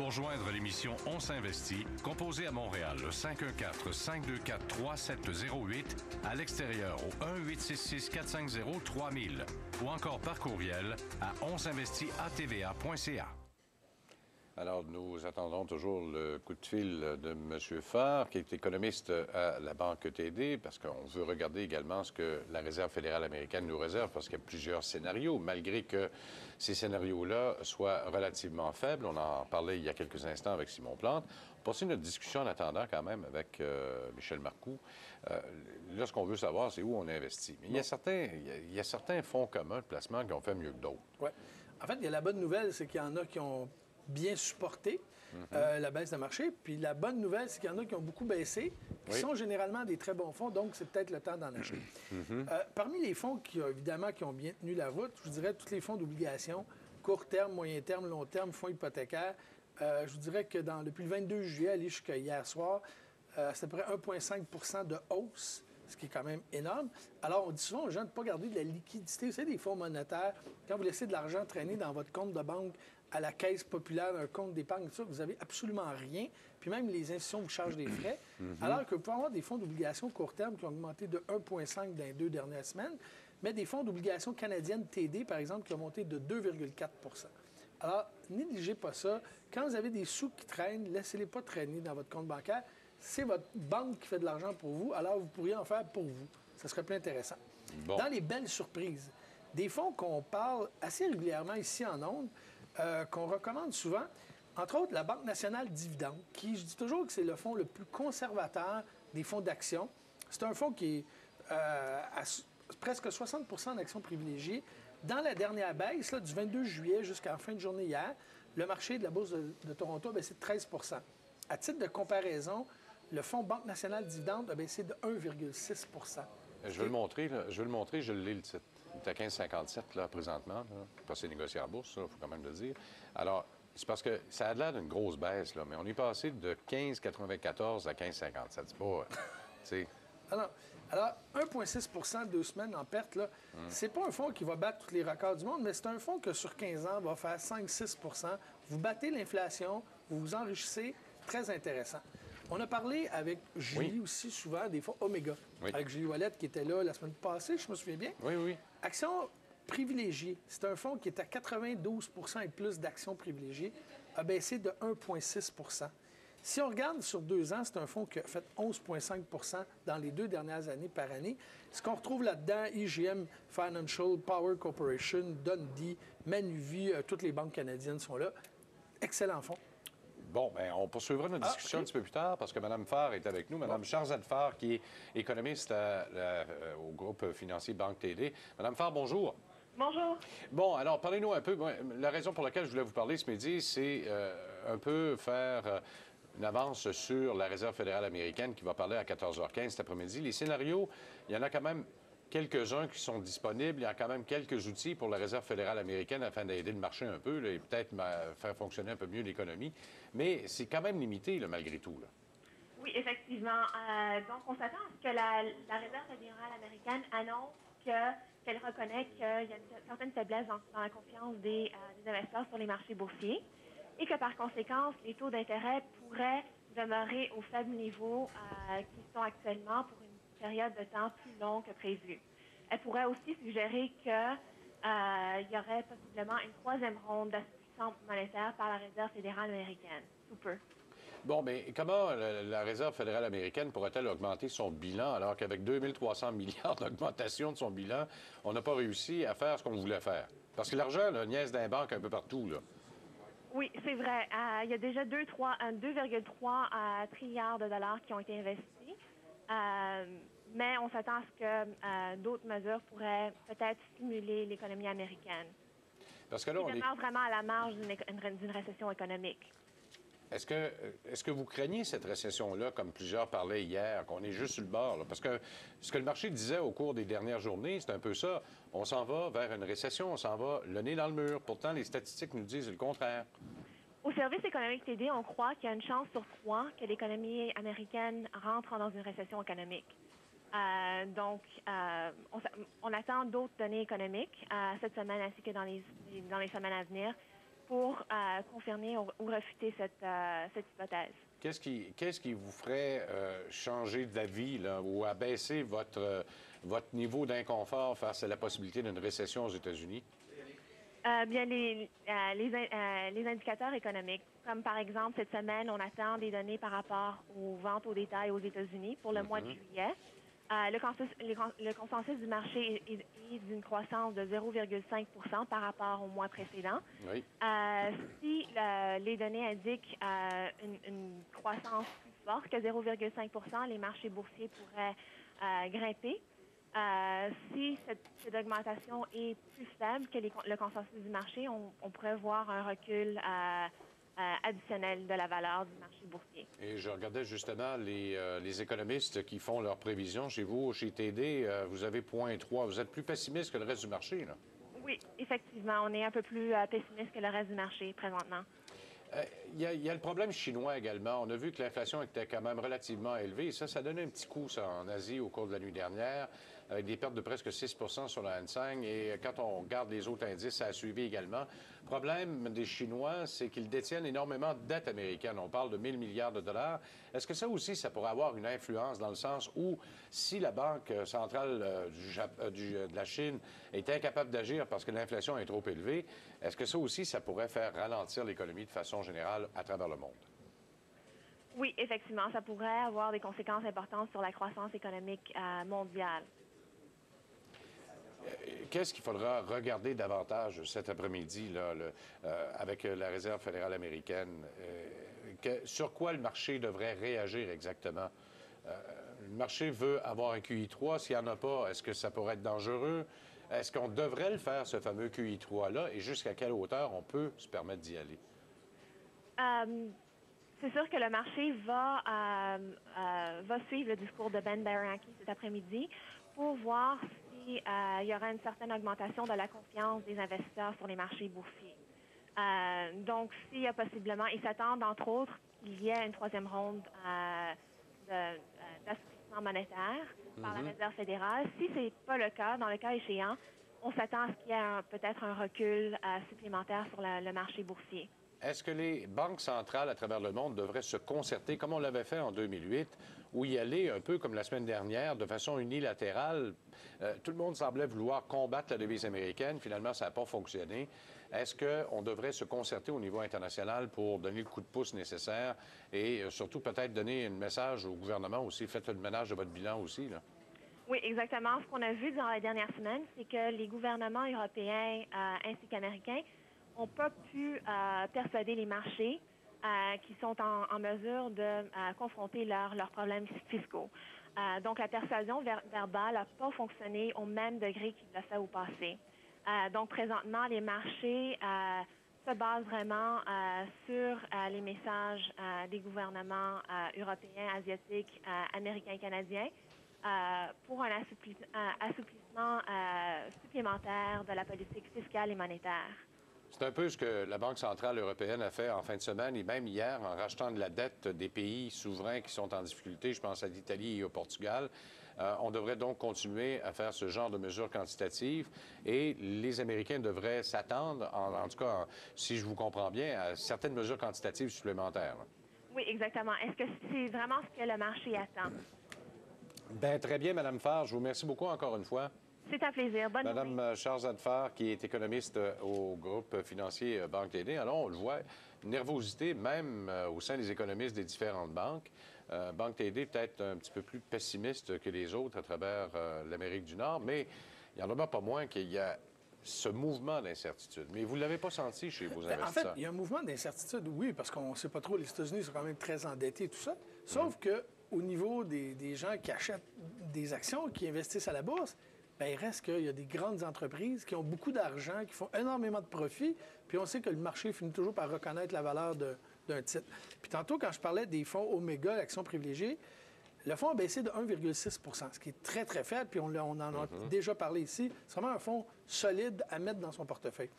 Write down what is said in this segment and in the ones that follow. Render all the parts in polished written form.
Pour joindre l'émission On s'investit, composez à Montréal le 514-524-3708, à l'extérieur au 1-866-450-3000 ou encore par courriel à onsinvestit@tva.ca. Alors, nous attendons toujours le coup de fil de M. Farr, qui est économiste à la Banque TD, parce qu'on veut regarder également ce que la Réserve fédérale américaine nous réserve, parce qu'il y a plusieurs scénarios, malgré que ces scénarios-là soient relativement faibles. On en parlait il y a quelques instants avec Simon Plante. On poursuit notre discussion en attendant quand même avec Michel Marcoux. Là, ce qu'on veut savoir, c'est où on investit. Mais il y a certains fonds communs de placement qui ont fait mieux que d'autres. Oui. En fait, il y a la bonne nouvelle, c'est qu'il y en a qui ont bien supporté la baisse de marché. Puis la bonne nouvelle, c'est qu'il y en a qui ont beaucoup baissé, qui sont généralement des très bons fonds, donc c'est peut-être le temps d'en acheter. Parmi les fonds qui ont bien tenu la route, je vous dirais tous les fonds d'obligation, court terme, moyen terme, long terme, fonds hypothécaires. Je vous dirais que depuis le 22 juillet, aller jusqu'à hier soir, c'est à peu près 1,5 de hausse, ce qui est quand même énorme. Alors, on dit souvent aux gens de ne pas garder de la liquidité. Vous savez, des fonds monétaires, quand vous laissez de l'argent traîner dans votre compte de banque à la caisse populaire d'un compte d'épargne, vous n'avez absolument rien. Puis même, les institutions vous chargent des frais. Alors que vous pouvez avoir des fonds d'obligation court terme qui ont augmenté de 1,5 dans les 2 dernières semaines, mais des fonds d'obligation canadiennes TD, par exemple, qui ont monté de 2,4 Alors, négligez pas ça. Quand vous avez des sous qui traînent, laissez-les pas traîner dans votre compte bancaire. C'est votre banque qui fait de l'argent pour vous, alors vous pourriez en faire pour vous. Ça serait plus intéressant. Bon. Dans les belles surprises, des fonds qu'on parle assez régulièrement ici en ondes, qu'on recommande souvent, entre autres la Banque nationale dividende, qui, je dis toujours que c'est le fonds le plus conservateur des fonds d'action. C'est un fonds qui est à presque 60 d'actions privilégiées. Dans la dernière baisse, là, du 22 juillet jusqu'à la fin de journée hier, le marché de la Bourse de Toronto a baissé de 13 À titre de comparaison, le fonds Banque nationale dividende a baissé de 1,6 Je veux le montrer, je l'ai le titre. Il est à 15,57 là, présentement. Pas c'est négocié en bourse, il faut quand même le dire. Alors, c'est parce que ça a l'air d'une grosse baisse, là, mais on est passé de 15,94 à 15,57. C'est pas... Alors, 1,6 2 semaines en perte, là, c'est pas un fonds qui va battre tous les records du monde, mais c'est un fonds que sur 15 ans va faire 5-6 Vous battez l'inflation, vous vous enrichissez, très intéressant. On a parlé avec Julie aussi souvent des fonds Omega, avec Julie Ouellette qui était là la semaine passée, je me souviens bien. Oui. Actions privilégiées, c'est un fonds qui est à 92 et plus d'actions privilégiées, a baissé de 1,6 Si on regarde sur 2 ans, c'est un fonds qui a fait 11,5 dans les 2 dernières années par année. Ce qu'on retrouve là-dedans, IGM Financial, Power Corporation, Dundee, Manuvie, toutes les banques canadiennes sont là. Excellent fonds. Bon, bien, on poursuivra notre discussion un petit peu plus tard parce que Mme Farr est avec nous. Mme Charzad Farr, qui est économiste au groupe financier Banque TD. Mme Farr, bonjour. Bonjour. Bon, alors, parlez-nous un peu. La raison pour laquelle je voulais vous parler ce midi, c'est un peu faire une avance sur la Réserve fédérale américaine qui va parler à 14h15 cet après-midi. Les scénarios, il y en a quand même quelques-uns qui sont disponibles. Il y a quand même quelques outils pour la Réserve fédérale américaine afin d'aider le marché un peu là, et peut-être faire fonctionner un peu mieux l'économie. Mais c'est quand même limité, là, malgré tout. Là. Oui, effectivement. Donc, on s'attend à ce que la Réserve fédérale américaine annonce qu'elle reconnaît qu'il y a une certaine faiblesse dans la confiance des investisseurs sur les marchés boursiers et que, par conséquent, les taux d'intérêt pourraient demeurer au faible niveau qu'ils sont actuellement pour une période de temps plus longue que prévu. Elle pourrait aussi suggérer qu'il y aurait possiblement une 3e ronde d'assouplissement monétaire par la Réserve fédérale américaine, sous peu. Bon, mais comment la Réserve fédérale américaine pourrait-elle augmenter son bilan alors qu'avec 2300 milliards d'augmentation de son bilan, on n'a pas réussi à faire ce qu'on voulait faire? Parce que l'argent, là, niaise d'un banque un peu partout, là. Oui, c'est vrai. Il y a déjà 2,3 trilliards de dollars qui ont été investis. Mais on s'attend à ce que d'autres mesures pourraient peut-être stimuler l'économie américaine. Parce que là, on demeure vraiment à la marge d'une récession économique. Est-ce que vous craignez cette récession-là, comme plusieurs parlaient hier, qu'on est juste sur le bord? Là? Parce que ce que le marché disait au cours des dernières journées, c'est un peu ça. On s'en va vers une récession, on s'en va le nez dans le mur. Pourtant, les statistiques nous disent le contraire. Au service économique TD, on croit qu'il y a une chance sur 3 que l'économie américaine rentre dans une récession économique. Donc, on attend d'autres données économiques cette semaine ainsi que dans les semaines à venir pour confirmer ou refuter cette hypothèse. Qu'est-ce qui vous ferait changer d'avis ou abaisser votre niveau d'inconfort face à la possibilité d'une récession aux États-Unis? Bien, les indicateurs économiques, comme par exemple cette semaine, on attend des données par rapport aux ventes au détail aux États-Unis pour le mois de juillet. Le consensus du marché est d'une croissance de 0,5 par rapport au mois précédent. Oui. Si les données indiquent une croissance plus forte que 0,5 les marchés boursiers pourraient grimper. Si cette augmentation est plus faible que le consensus du marché, on pourrait voir un recul additionnel de la valeur du marché boursier. Et je regardais justement les économistes qui font leurs prévisions. Chez vous, chez TD, vous avez 0,3. Vous êtes plus pessimiste que le reste du marché, là? Oui, effectivement. On est un peu plus pessimiste que le reste du marché présentement. Il y a le problème chinois également. On a vu que l'inflation était quand même relativement élevée. Ça donnait un petit coup, ça, en Asie au cours de la nuit dernière, avec des pertes de presque 6 sur le Hang Seng. Et quand on regarde les autres indices, ça a suivi également. Le problème des Chinois, c'est qu'ils détiennent énormément de dettes américaines. On parle de 1 000 milliards de dollars. Est-ce que ça aussi, ça pourrait avoir une influence dans le sens où, si la Banque centrale de la Chine est incapable d'agir parce que l'inflation est trop élevée, est-ce que ça aussi, ça pourrait faire ralentir l'économie de façon générale à travers le monde? Oui, effectivement, ça pourrait avoir des conséquences importantes sur la croissance économique mondiale. Qu'est-ce qu'il faudra regarder davantage cet après-midi avec la Réserve fédérale américaine? Sur quoi le marché devrait réagir exactement? Le marché veut avoir un QI3. S'il n'y en a pas, est-ce que ça pourrait être dangereux? Est-ce qu'on devrait le faire, ce fameux QI3-là, et jusqu'à quelle hauteur on peut se permettre d'y aller? C'est sûr que le marché va suivre le discours de Ben Bernanke cet après-midi pour voir s'il y aura une certaine augmentation de la confiance des investisseurs sur les marchés boursiers. Donc, s'il y a possiblement, ils s'attendent, entre autres, qu'il y ait une troisième ronde d'assouplissement monétaire par la Réserve fédérale. Si ce n'est pas le cas, dans le cas échéant, on s'attend à ce qu'il y ait peut-être un recul supplémentaire sur le marché boursier. Est-ce que les banques centrales à travers le monde devraient se concerter, comme on l'avait fait en 2008, ou y aller un peu comme la semaine dernière, de façon unilatérale? Tout le monde semblait vouloir combattre la devise américaine. Finalement, ça n'a pas fonctionné. Est-ce qu'on devrait se concerter au niveau international pour donner le coup de pouce nécessaire et surtout peut-être donner un message au gouvernement aussi? Faites le ménage de votre bilan aussi, là. Oui, exactement. Ce qu'on a vu dans les dernières semaines, c'est que les gouvernements européens ainsi qu'américains n'ont pas pu persuader les marchés qui sont en mesure de confronter leurs problèmes fiscaux. Donc, la persuasion verbale n'a pas fonctionné au même degré qu'il l'a fait au passé. Donc, présentement, les marchés se basent vraiment sur les messages des gouvernements européens, asiatiques, américains, canadiens pour un assouplissement supplémentaire de la politique fiscale et monétaire. C'est un peu ce que la Banque centrale européenne a fait en fin de semaine et même hier en rachetant de la dette des pays souverains qui sont en difficulté. Je pense à l'Italie et au Portugal. On devrait donc continuer à faire ce genre de mesures quantitatives et les Américains devraient s'attendre, en tout cas, si je vous comprends bien, à certaines mesures quantitatives supplémentaires. Oui, exactement. Est-ce que c'est vraiment ce que le marché attend? Bien, très bien, Mme Farr. Je vous remercie beaucoup encore une fois. C'est un plaisir. Bonne journée. Madame Shahrzad Farr, qui est économiste au groupe financier Banque TD. Alors, on le voit, nervosité même au sein des économistes des différentes banques. Banque TD peut-être un petit peu plus pessimiste que les autres à travers l'Amérique du Nord, mais il n'y en a pas moins qu'il y a ce mouvement d'incertitude. Mais vous ne l'avez pas senti chez vos investisseurs? En fait, il y a un mouvement d'incertitude, oui, parce qu'on ne sait pas trop. Les États-Unis sont quand même très endettés et tout ça. Sauf que au niveau des gens qui achètent des actions, qui investissent à la bourse, bien, il reste qu'il y a des grandes entreprises qui ont beaucoup d'argent, qui font énormément de profits, puis on sait que le marché finit toujours par reconnaître la valeur d'un titre. Puis tantôt, quand je parlais des fonds Omega, actions privilégiées, le fonds a baissé de 1,6 %, ce qui est très, très faible, puis on en a déjà parlé ici. C'est vraiment un fonds solide à mettre dans son portefeuille.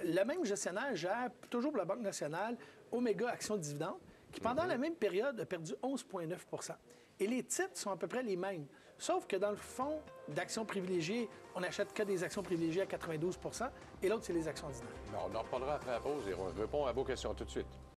Le même gestionnaire gère, toujours pour la Banque nationale, Omega Actions Dividendes, qui, pendant la même période, a perdu 11,9 %. Et les titres sont à peu près les mêmes. Sauf que dans le fonds d'actions privilégiées, on n'achète que des actions privilégiées à 92 et l'autre, c'est les actions ordinaires. On en reparlera après la pause et on répond à vos questions tout de suite.